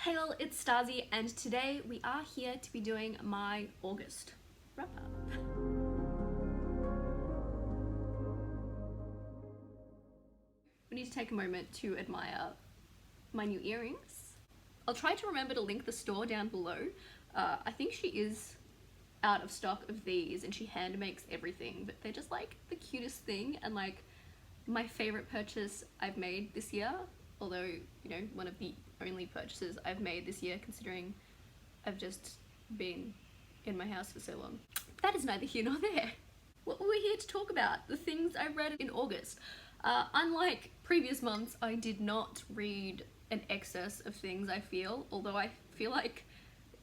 Hey all, it's Starzy, and today we are here to be doing my August wrap up. We need to take a moment to admire my new earrings. I'll try to remember to link the store down below. I think she is out of stock of these and she hand makes everything, but they're just like the cutest thing and like my favorite purchase I've made this year. Although, you know, one of the only purchases I've made this year, considering I've just been in my house for so long. That is neither here nor there. What we're here to talk about, the things I read in August. Unlike previous months, I did not read an excess of things, I feel, although I feel like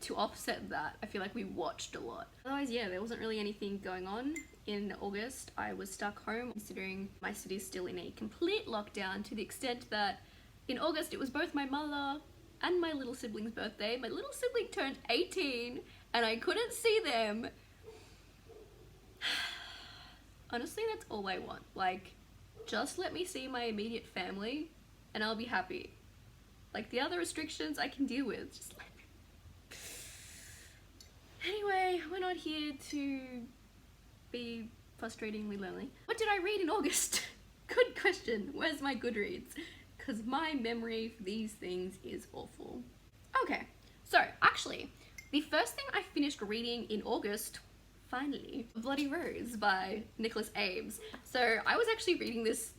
to offset that, I feel like we watched a lot. Otherwise, yeah, there wasn't really anything going on in August. I was stuck home, considering my city's still in a complete lockdown, to the extent that in August, it was both my mother and my little sibling's birthday. My little sibling turned 18 and I couldn't see them. Honestly, that's all I want. Like, just let me see my immediate family and I'll be happy. Like, the other restrictions I can deal with. Just let me. Anyway, we're not here to be frustratingly lonely. What did I read in August? Good question. Where's my Goodreads? Because my memory for these things is awful. Okay, so actually, the first thing I finished reading in August, finally, Bloody Rose by Nicholas Ames. So I was actually reading this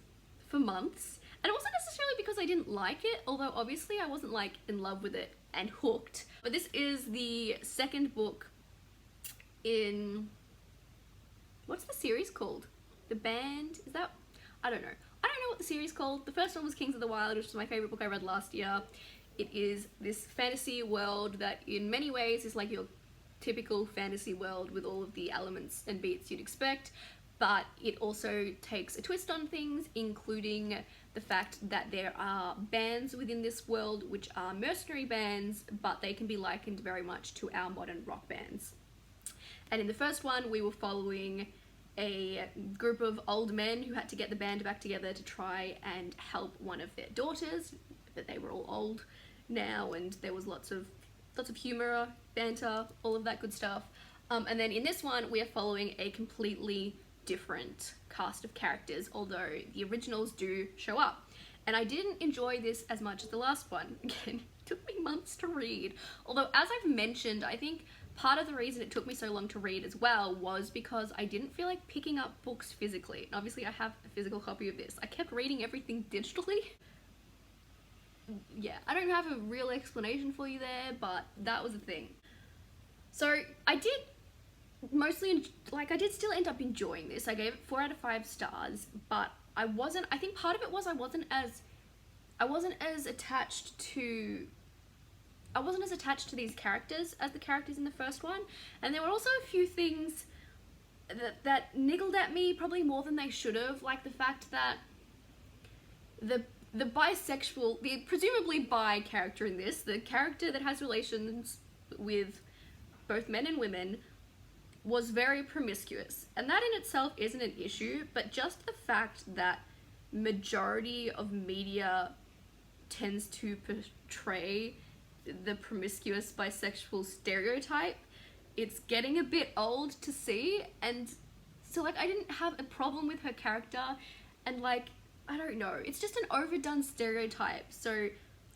for months, and it wasn't necessarily because I didn't like it, although obviously I wasn't like in love with it and hooked. But this is the second book in, what's the series called? The Band? Is that, I don't know. I don't know what the series is called. The first one was Kings of the Wild, which was my favorite book I read last year. It is this fantasy world that in many ways is like your typical fantasy world with all of the elements and beats you'd expect, but it also takes a twist on things, including the fact that there are bands within this world which are mercenary bands, but they can be likened very much to our modern rock bands. And in the first one, we were following a group of old men who had to get the band back together to try and help one of their daughters, but they were all old now, and there was lots of humor, banter, all of that good stuff. And then in this one, we are following a completely different cast of characters, although the originals do show up. And I didn't enjoy this as much as the last one. Again, it took me months to read. Although, as I've mentioned, I think part of the reason it took me so long to read as well was because I didn't feel like picking up books physically. And obviously I have a physical copy of this. I kept reading everything digitally. Yeah, I don't have a real explanation for you there, but that was the thing. So I did mostly, I did still end up enjoying this. I gave it 4 out of 5 stars, but I think part of it was I wasn't as attached to these characters as the characters in the first one, and there were also a few things that niggled at me probably more than they should have, like the fact that the presumably bi character in this, the character that has relations with both men and women, was very promiscuous, and that in itself isn't an issue, but just the fact that majority of media tends to portray the promiscuous bisexual stereotype, it's getting a bit old to see. And so like I didn't have a problem with her character, and like I don't know, it's just an overdone stereotype, so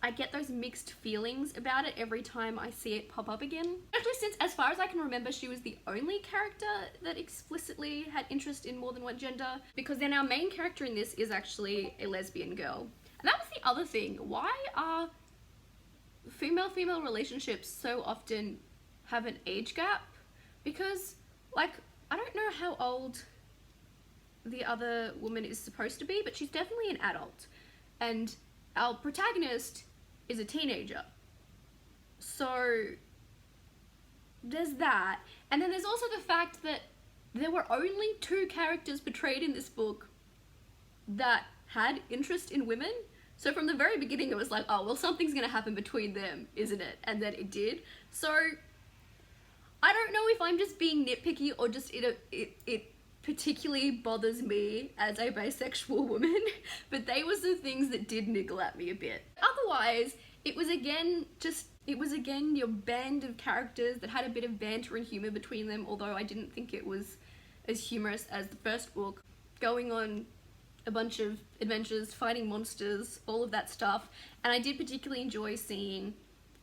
I get those mixed feelings about it every time I see it pop up again. Especially since, as far as I can remember, she was the only character that explicitly had interest in more than one gender, because then our main character in this is actually a lesbian girl. And that was the other thing. Why are female-female relationships so often have an age gap? Because, like, I don't know how old the other woman is supposed to be, but she's definitely an adult. And our protagonist is a teenager. So there's that. And then there's also the fact that there were only 2 characters portrayed in this book that had interest in women. So from the very beginning it was like, oh, well, something's gonna happen between them, isn't it? And then it did. So I don't know if I'm just being nitpicky or just it particularly bothers me as a bisexual woman, but they were the things that did niggle at me a bit. Otherwise, It was again your band of characters that had a bit of banter and humor between them, although I didn't think it was as humorous as the first book, going on a bunch of adventures, fighting monsters, all of that stuff. And I did particularly enjoy seeing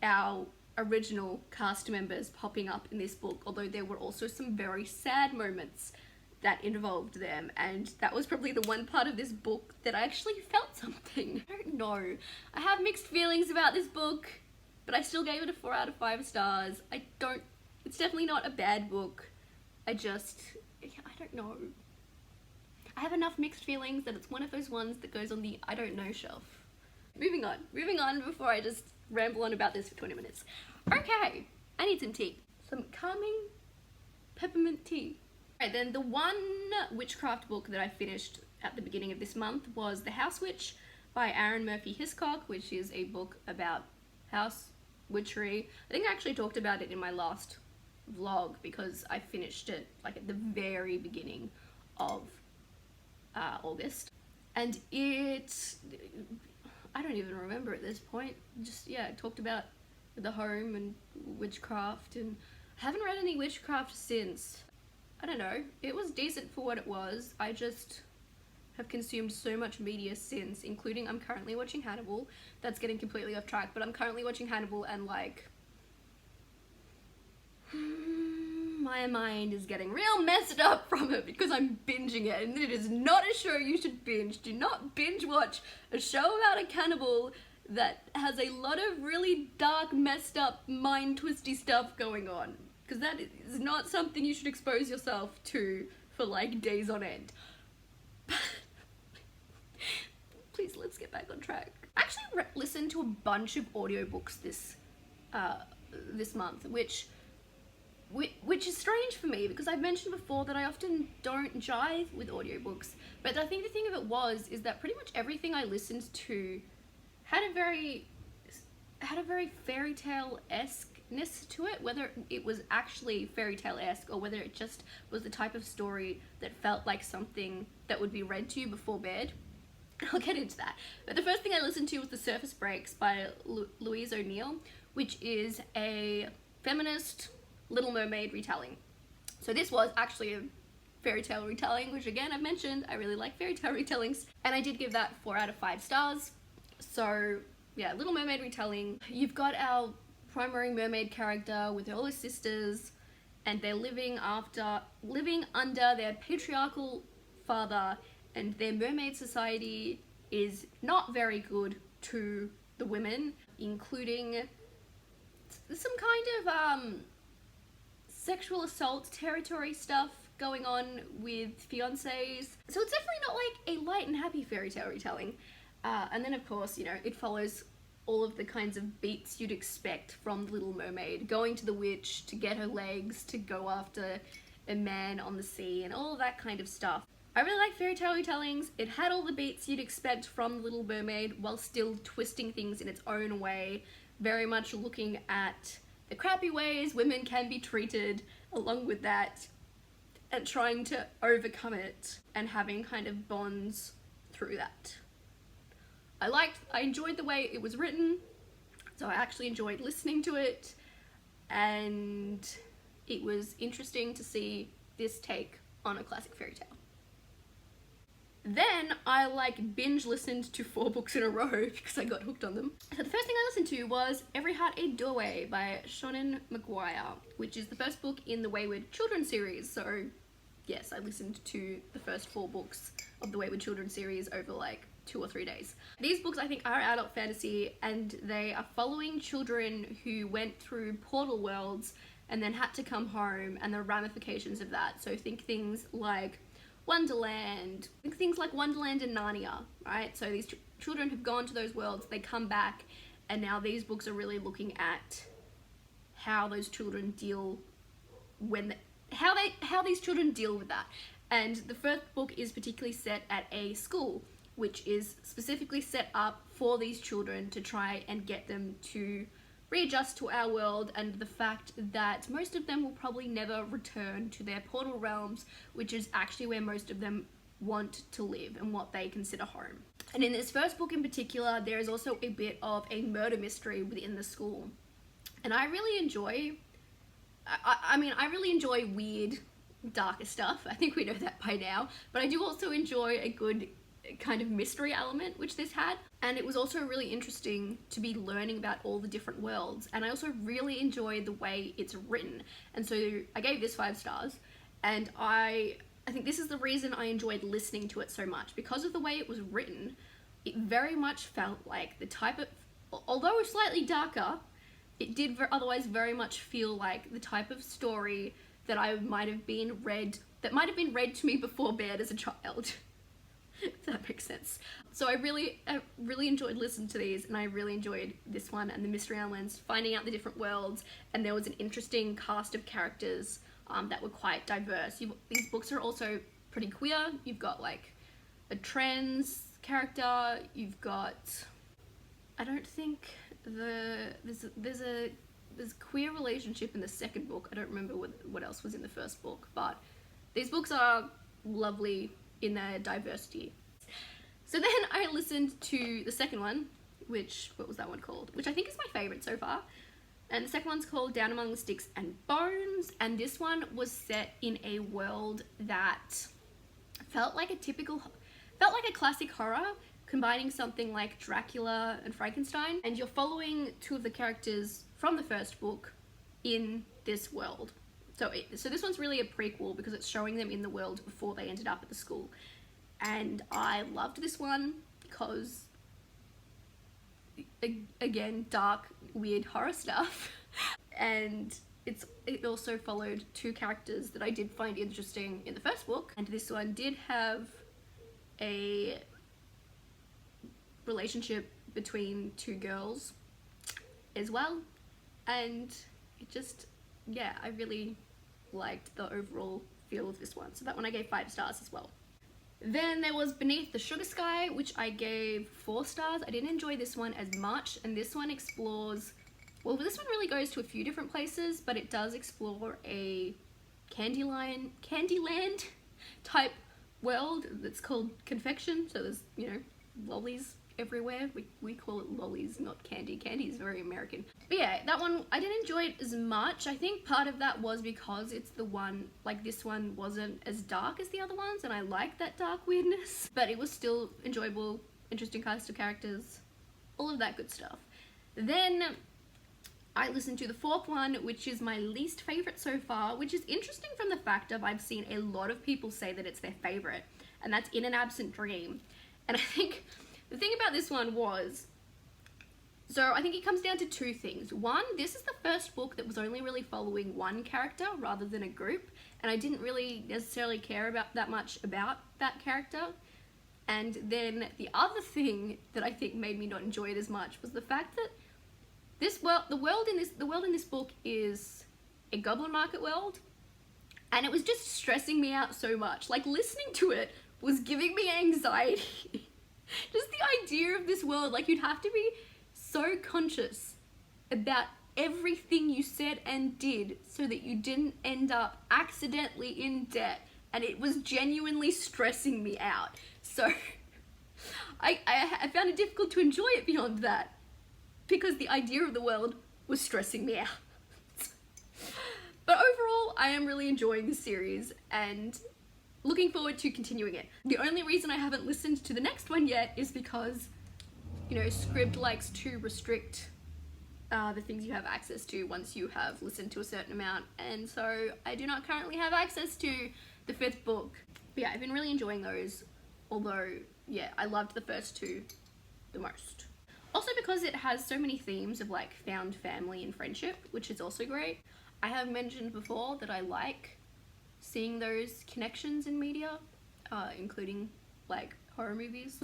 our original cast members popping up in this book, although there were also some very sad moments that involved them, and that was probably the one part of this book that I actually felt something. I don't know. I have mixed feelings about this book, but I still gave it a 4 out of 5 stars. It's definitely not a bad book. I don't know. I have enough mixed feelings that it's one of those ones that goes on the I don't know shelf. Moving on before I just ramble on about this for 20 minutes. Okay, I need some tea. Some calming peppermint tea. Right, then the one witchcraft book that I finished at the beginning of this month was The House Witch by Aaron Murphy Hiscock, which is a book about house witchery. I think I actually talked about it in my last vlog because I finished it like at the very beginning of August. And I don't even remember at this point. Just, yeah, I talked about the home and witchcraft, and I haven't read any witchcraft since. I don't know, it was decent for what it was. I just have consumed so much media since, including I'm currently watching Hannibal. That's getting completely off track, but I'm currently watching Hannibal and like, my mind is getting real messed up from it because I'm binging it, and it is not a show you should binge. Do not binge watch a show about a cannibal that has a lot of really dark, messed up, mind-twisty stuff going on. Because that is not something you should expose yourself to for like days on end. Please, let's get back on track. I actually listened to a bunch of audiobooks this month, which is strange for me because I've mentioned before that I often don't jive with audiobooks. But I think the thing of it is that pretty much everything I listened to had a very fairy tale-esque-ness to it, whether it was actually fairy tale-esque or whether it just was the type of story that felt like something that would be read to you before bed. I'll get into that. But the first thing I listened to was The Surface Breaks by Louise O'Neill, which is a feminist Little Mermaid retelling. So this was actually a fairy tale retelling, which again I've mentioned, I really like fairy tale retellings, and I did give that 4 out of 5 stars. So yeah, Little Mermaid retelling. You've got our primary mermaid character with all her sisters, and they're living under their patriarchal father, and their mermaid society is not very good to the women, including some kind of sexual assault territory stuff going on with fiancés. So it's definitely not like a light and happy fairy tale retelling. And then of course, you know, it follows all of the kinds of beats you'd expect from Little Mermaid, going to the witch to get her legs, to go after a man on the sea, and all of that kind of stuff. I really like fairy tale retellings. It had all the beats you'd expect from Little Mermaid while still twisting things in its own way, very much looking at the crappy ways women can be treated along with that, and trying to overcome it and having kind of bonds through that. I enjoyed the way it was written, so I actually enjoyed listening to it, and it was interesting to see this take on a classic fairy tale. Then I binge listened to 4 books in a row because I got hooked on them. So the first thing I listened to was Every Heart a Doorway by Shonen Maguire, which is the first book in the Wayward Children series. So yes, I listened to the first 4 books of the Wayward Children series over 2 or 3 days. These books I think are adult fantasy, and they are following children who went through portal worlds and then had to come home, and the ramifications of that. So think things like Wonderland, things like Wonderland and Narnia, right? So these children have gone to those worlds, they come back, and now these books are really looking at how those children deal how these children deal with that. And the first book is particularly set at a school, which is specifically set up for these children to try and get them to readjust to our world, and the fact that most of them will probably never return to their portal realms, which is actually where most of them want to live and what they consider home. And in this first book in particular, there is also a bit of a murder mystery within the school. And I really enjoy, I really enjoy weird, darker stuff. I think we know that by now. But I do also enjoy a good kind of mystery element, which this had. And it was also really interesting to be learning about all the different worlds. And I also really enjoy the way it's written. And so I gave this 5 stars. And I think this is the reason I enjoyed listening to it so much. Because of the way it was written, it very much felt like the type of, although slightly darker, it did otherwise very much feel like the type of story that might have been read to me before bed as a child. If that makes sense. So I really enjoyed listening to these, and I really enjoyed this one and the mystery elements, finding out the different worlds, and there was an interesting cast of characters that were quite diverse. These books are also pretty queer. You've got like a trans character, you've got, I don't think there's a queer relationship in the second book. I don't remember what else was in the first book, but these books are lovely in their diversity. So then I listened to the second one, what was that one called? Which I think is my favorite so far. And the second one's called Down Among the Sticks and Bones, and this one was set in a world that felt like a classic horror, combining something like Dracula and Frankenstein, and you're following 2 of the characters from the first book in this world. So this one's really a prequel because it's showing them in the world before they ended up at the school. And I loved this one because, again, dark, weird horror stuff. And it also followed 2 characters that I did find interesting in the first book. And this one did have a relationship between 2 girls as well. And it just, yeah, I really liked the overall feel of this one. So that one I gave 5 stars as well. Then there was Beneath the Sugar Sky, which I gave 4 stars. I didn't enjoy this one as much, and this one explores, well, this one really goes to a few different places, but it does explore a Candyland type world that's called confection. So there's, lollies everywhere. We call it lollies, not candy. Candy is very American. But yeah, that one, I didn't enjoy it as much. I think part of that was because it's the one, like this one wasn't as dark as the other ones, and I like that dark weirdness, but it was still enjoyable, interesting cast of characters, all of that good stuff. Then I listened to the 4th one, which is my least favorite so far, which is interesting from the fact of I've seen a lot of people say that it's their favorite, and that's In an Absent Dream. And I think the thing about this one was, so I think it comes down to 2 things. One, this is the first book that was only really following one character rather than a group, and I didn't really necessarily care that much about that character. And then the other thing that I think made me not enjoy it as much was the fact that the world in this book is a goblin market world, and it was just stressing me out so much. Like, listening to it was giving me anxiety. Just the idea of this world, like, you'd have to be so conscious about everything you said and did so that you didn't end up accidentally in debt, and it was genuinely stressing me out. So I found it difficult to enjoy it beyond that because the idea of the world was stressing me out. But overall, I am really enjoying the series and looking forward to continuing it. The only reason I haven't listened to the next one yet is because, Scribd likes to restrict the things you have access to once you have listened to a certain amount, and so I do not currently have access to the 5th book. But yeah, I've been really enjoying those, although, yeah, I loved the first 2 the most. Also because it has so many themes of, like, found family and friendship, which is also great. I have mentioned before that I like seeing those connections in media, including, like, horror movies,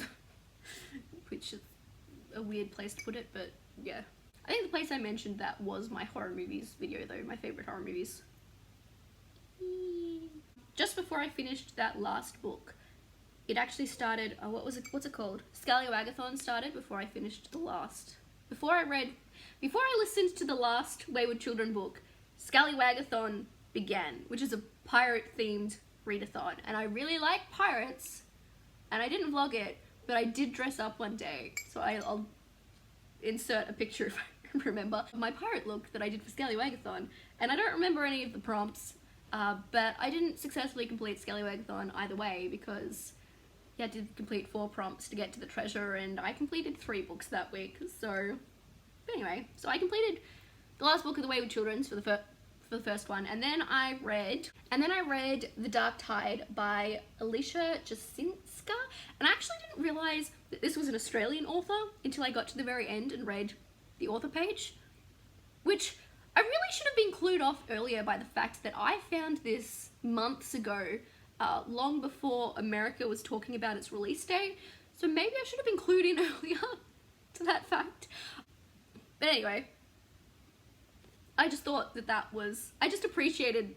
which is a weird place to put it, but yeah. I think the place I mentioned that was my horror movies video, though, my favourite horror movies. Just before I finished that last book, it actually started, what's it called? Scallywagathon started before I finished the last. Before I listened to the last Wayward Children book, Scallywagathon began, which is a pirate-themed readathon, and I really like pirates, and I didn't vlog it, but I did dress up one day, so I'll insert a picture if I remember, of my pirate look that I did for Scallywagathon, and I don't remember any of the prompts, but I didn't successfully complete Scallywagathon either way, because you had to complete 4 prompts to get to the treasure, and I completed 3 books that week, so anyway, so I completed the last book of The Wayward Children's for the first one, and then I read The Dark Tide by Alicia Jasinska, and I actually didn't realise that this was an Australian author until I got to the very end and read the author page, which I really should have been clued off earlier by the fact that I found this months ago, long before America was talking about its release date, so maybe I should have been clued in earlier to that fact. But anyway, I just thought that was, I just appreciated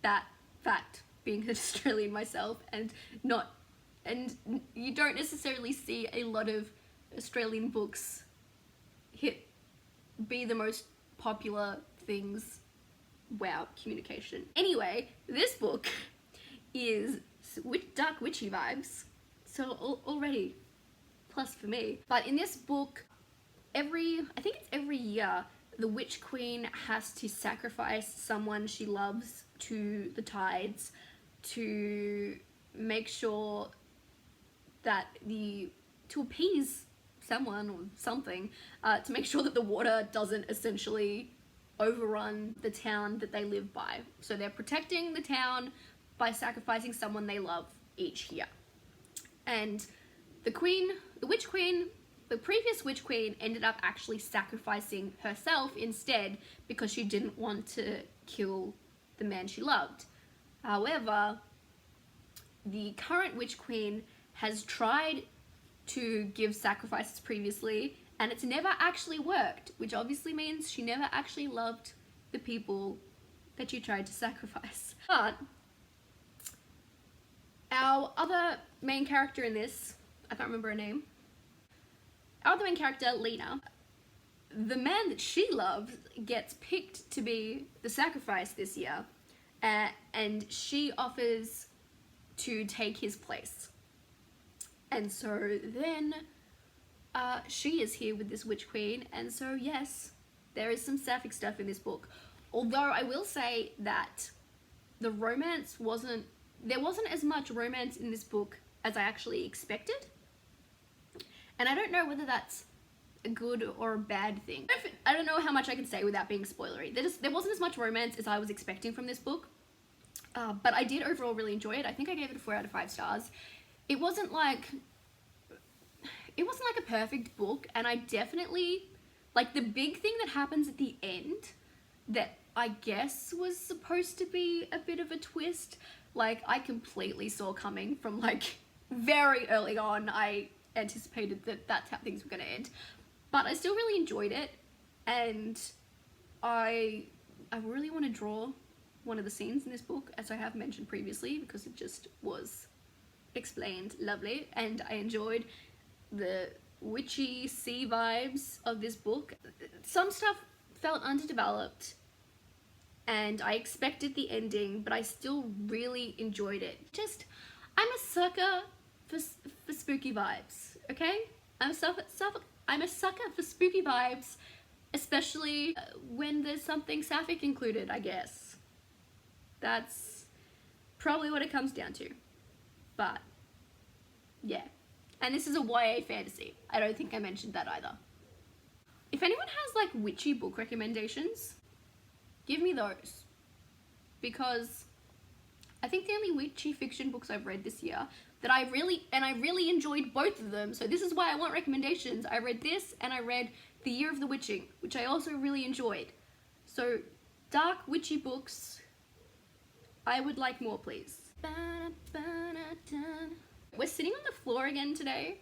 that fact, being an Australian myself, and you don't necessarily see a lot of Australian books be the most popular things. Wow, communication. Anyway, this book is dark witchy vibes, so already plus for me. But in this book, I think it's every year, the Witch Queen has to sacrifice someone she loves to the tides to make sure that to appease someone or something, to make sure that the water doesn't essentially overrun the town that they live by. So they're protecting the town by sacrificing someone they love each year. And the Witch Queen, the previous Witch Queen ended up actually sacrificing herself instead because she didn't want to kill the man she loved. However, the current Witch Queen has tried to give sacrifices previously, and it's never actually worked, which obviously means she never actually loved the people that she tried to sacrifice. But our other main character in this, I can't remember her name, our other main character, Lena, the man that she loves gets picked to be the sacrifice this year, and she offers to take his place. And so then she is here with this Witch Queen, and so yes, there is some sapphic stuff in this book. Although I will say that the romance there wasn't as much romance in this book as I actually expected. And I don't know whether that's a good or a bad thing. I don't know how much I can say without being spoilery. There wasn't as much romance as I was expecting from this book, but I did overall really enjoy it. I think I gave it a 4 out of 5 stars. It wasn't like a perfect book, and I definitely, like, the big thing that happens at the end that I guess was supposed to be a bit of a twist, like, I completely saw coming from, like, very early on. I anticipated that that's how things were going to end, but I still really enjoyed it, and I really want to draw one of the scenes in this book, as I have mentioned previously, because it just was explained lovely, and I enjoyed the witchy sea vibes of this book. Some stuff felt underdeveloped, and I expected the ending, but I still really enjoyed it. I'm a sucker for spooky vibes, okay? I'm a sucker for spooky vibes, especially when there's something sapphic included, I guess. That's probably what it comes down to. But yeah, and this is a YA fantasy. I don't think I mentioned that either. If anyone has like witchy book recommendations, give me those, because I think the only witchy fiction books I've read this year that I really enjoyed both of them, so this is why I want recommendations. I read this and I read The Year of the Witching, which I also really enjoyed. So dark witchy books, I would like more, please. We're sitting on the floor again today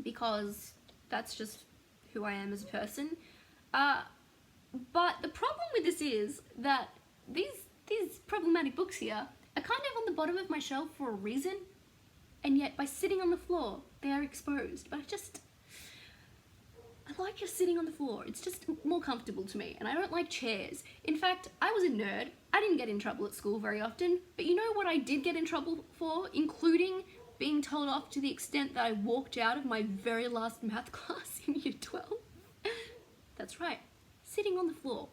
because that's just who I am as a person. But the problem with this is that these problematic books here are kind of on the bottom of my shelf for a reason, and yet by sitting on the floor, they are exposed. But I like just sitting on the floor. It's just more comfortable to me, and I don't like chairs. In fact, I was a nerd. I didn't get in trouble at school very often, but you know what I did get in trouble for, including being told off to the extent that I walked out of my very last math class in year 12. That's right, sitting on the floor.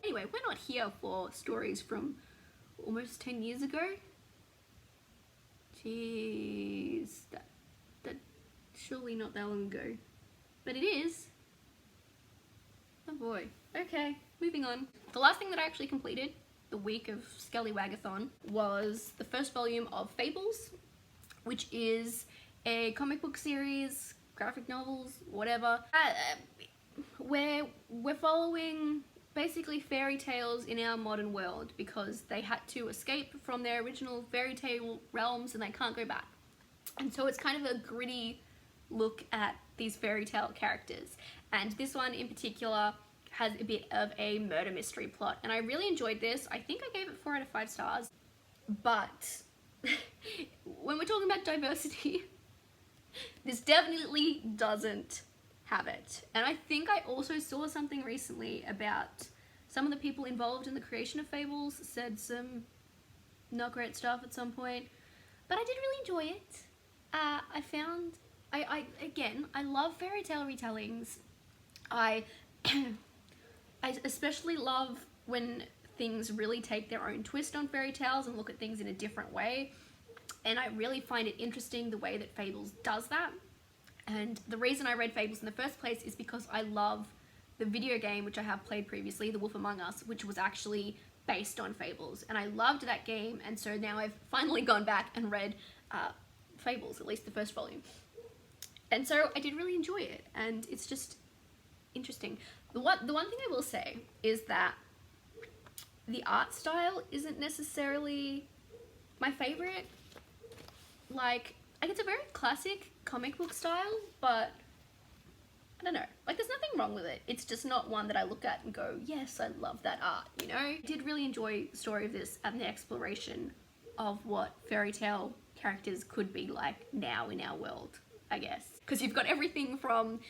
Anyway, we're not here for stories from almost 10 years ago. Jeez, that surely not that long ago. But it is. Oh boy. Okay, moving on. The last thing that I actually completed the week of Scallywagathon was the first volume of Fables, which is a comic book series, graphic novels, whatever, where we're following basically fairy tales in our modern world because they had to escape from their original fairy tale realms and they can't go back. And so it's kind of a gritty look at these fairy tale characters. And this one in particular has a bit of a murder mystery plot. And I really enjoyed this. I think I gave it 4 out of 5 stars. But when we're talking about diversity, this definitely doesn't have it. And I think I also saw something recently about some of the people involved in the creation of Fables said some not great stuff at some point, but I did really enjoy it. I love fairy tale retellings. I especially love when things really take their own twist on fairy tales and look at things in a different way. And I really find it interesting the way that Fables does that. And the reason I read Fables in the first place is because I love the video game, which I have played previously, The Wolf Among Us, which was actually based on Fables. And I loved that game, and so now I've finally gone back and read Fables, at least the first volume. And so I did really enjoy it, and it's just interesting. The one thing I will say is that the art style isn't necessarily my favorite. Like it's a very classic comic book style, but I don't know, like there's nothing wrong with it. It's just not one that I look at and go, yes, I love that art, you know? I did really enjoy the story of this and the exploration of what fairy tale characters could be like now in our world, I guess. Because you've got everything from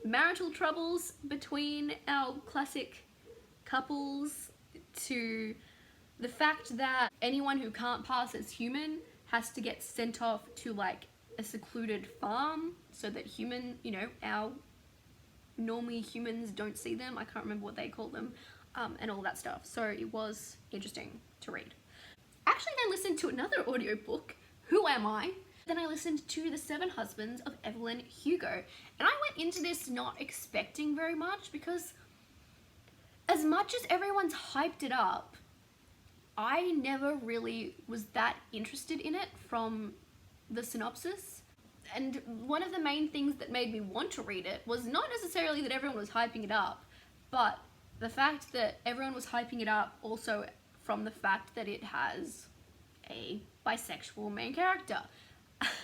marital troubles between our classic couples to the fact that anyone who can't pass as human has to get sent off to like a secluded farm so that our normally humans don't see them. I can't remember what they call them, and all that stuff. So it was interesting to read. Actually, then listened to another audiobook, Who Am I? Then I listened to The 7 Husbands of Evelyn Hugo. And I went into this not expecting very much because as much as everyone's hyped it up, I never really was that interested in it from the synopsis. And one of the main things that made me want to read it was not necessarily that everyone was hyping it up, but the fact that everyone was hyping it up also from the fact that it has a bisexual main character.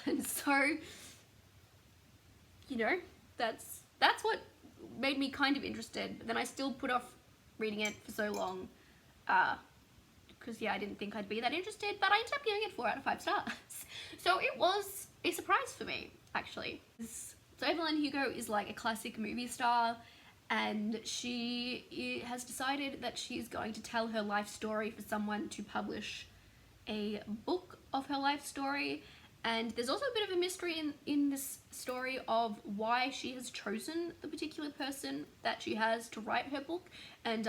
And so, that's what made me kind of interested. But then I still put off reading it for so long, because I didn't think I'd be that interested, but I ended up giving it 4 out of 5 stars. So it was a surprise for me, actually. So Evelyn Hugo is like a classic movie star, and she has decided that she's going to tell her life story for someone to publish a book of her life story. And there's also a bit of a mystery in this story of why she has chosen the particular person that she has to write her book. And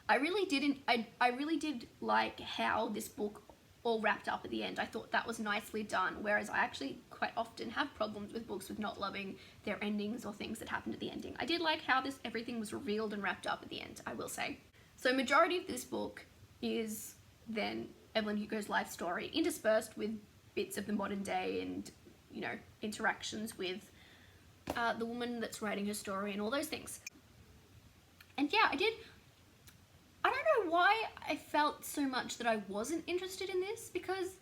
I really did like how this book all wrapped up at the end. I thought that was nicely done, whereas I actually quite often have problems with books with not loving their endings or things that happened at the ending. I did like how everything was revealed and wrapped up at the end, I will say. So majority of this book is then Evelyn Hugo's life story interspersed with bits of the modern day and, interactions with the woman that's writing her story and all those things. And yeah, I don't know why I felt so much that I wasn't interested in this, because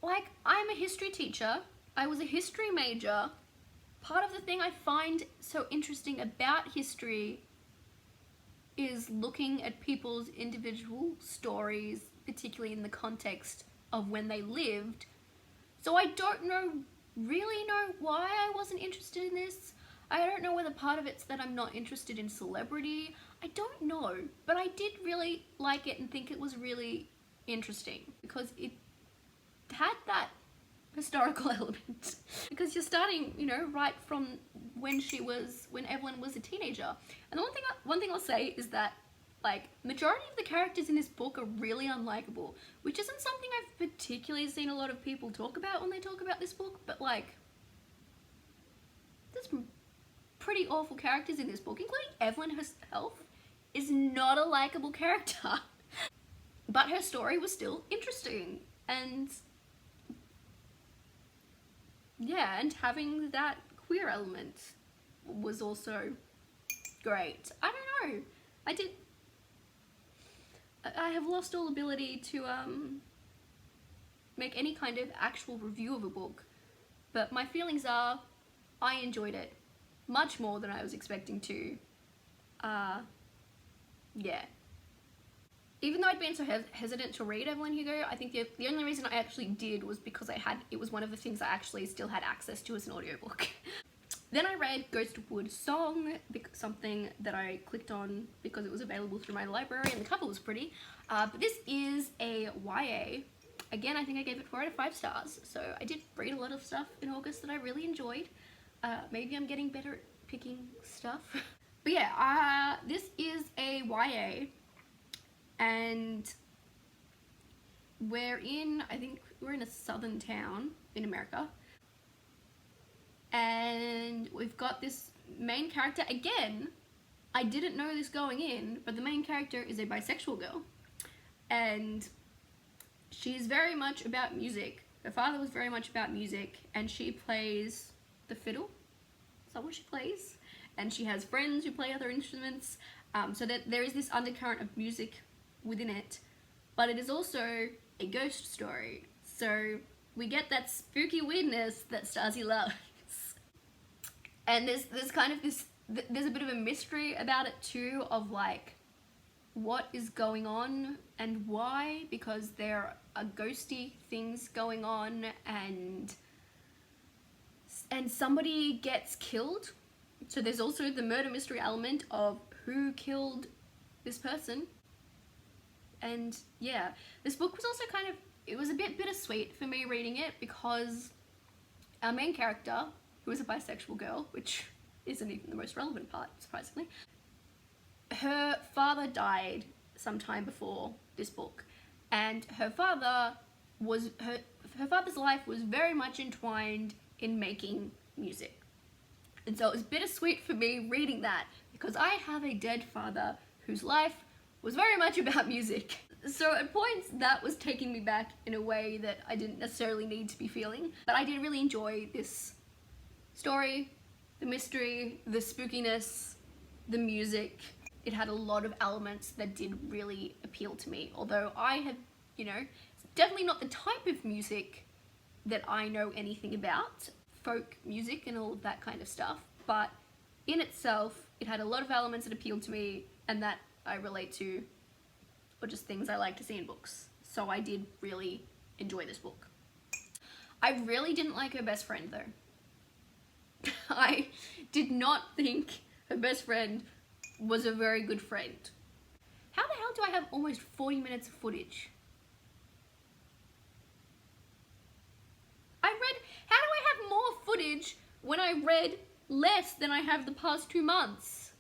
I'm a history teacher, I was a history major. Part of the thing I find so interesting about history is looking at people's individual stories, particularly in the context of when they lived. So I don't really know why I wasn't interested in this. I don't know whether part of it's that I'm not interested in celebrity. I don't know, but I did really like it and think it was really interesting because had that historical element because you're starting, you know, right from when Evelyn was a teenager. And the one thing I'll say is that, like, majority of the characters in this book are really unlikable, which isn't something I've particularly seen a lot of people talk about when they talk about this book, but like, there's pretty awful characters in this book, including Evelyn herself is not a likable character. But her story was still interesting, and yeah, and having that queer element was also great. I don't know, I have lost all ability to make any kind of actual review of a book, but my feelings are I enjoyed it much more than I was expecting to. Yeah. Even though I'd been so hesitant to read Evelyn Hugo, I think the only reason I actually did was because it was one of the things I actually still had access to as an audiobook. Then I read Ghost of Wood Song, something that I clicked on because it was available through my library and the cover was pretty. But this is a YA. Again, I think I gave it 4 out of 5 stars. So I did read a lot of stuff in August that I really enjoyed. Maybe I'm getting better at picking stuff. But yeah, this is a YA. And I think we're in a southern town in America. And we've got this main character. Again, I didn't know this going in, but the main character is a bisexual girl. And she's very much about music. Her father was very much about music, and she plays the fiddle. Is that what she plays? And she has friends who play other instruments. So that there is this undercurrent of music within it, but it is also a ghost story. So we get that spooky weirdness that Starzy loves. And there's kind of there's a bit of a mystery about it too, of like, what is going on and why, because there are ghosty things going on, and somebody gets killed. So there's also the murder mystery element of who killed this person. And yeah, this book was also it was a bit bittersweet for me reading it, because our main character, who is a bisexual girl, which isn't even the most relevant part, surprisingly, her father died sometime before this book, and her father's life was very much entwined in making music. And so it was bittersweet for me reading that, because I have a dead father whose life was very much about music. So at points that was taking me back in a way that I didn't necessarily need to be feeling. But I did really enjoy this story, the mystery, the spookiness, the music. It had a lot of elements that did really appeal to me. Although I have, you know, it's definitely not the type of music that I know anything about. Folk music and all of that kind of stuff. But in itself, it had a lot of elements that appealed to me and that I relate to, or just things I like to see in books. So I did really enjoy this book. I really didn't like her best friend though. I did not think her best friend was a very good friend. How the hell do I have almost 40 minutes of footage? How do I have more footage when I read less than I have the past 2 months?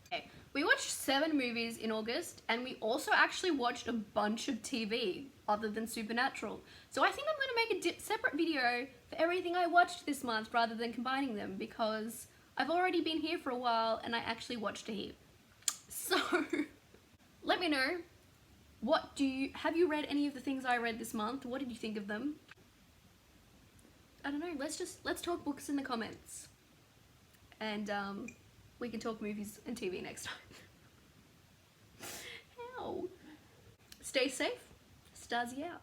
Okay. We watched 7 movies in August, and we also actually watched a bunch of TV other than Supernatural. So I think I'm going to make a separate video for everything I watched this month rather than combining them, because I've already been here for a while and I actually watched a heap. So let me know, have you read any of the things I read this month? What did you think of them? I don't know, let's talk books in the comments. And we can talk movies and TV next time. How? Stay safe. Starzy out.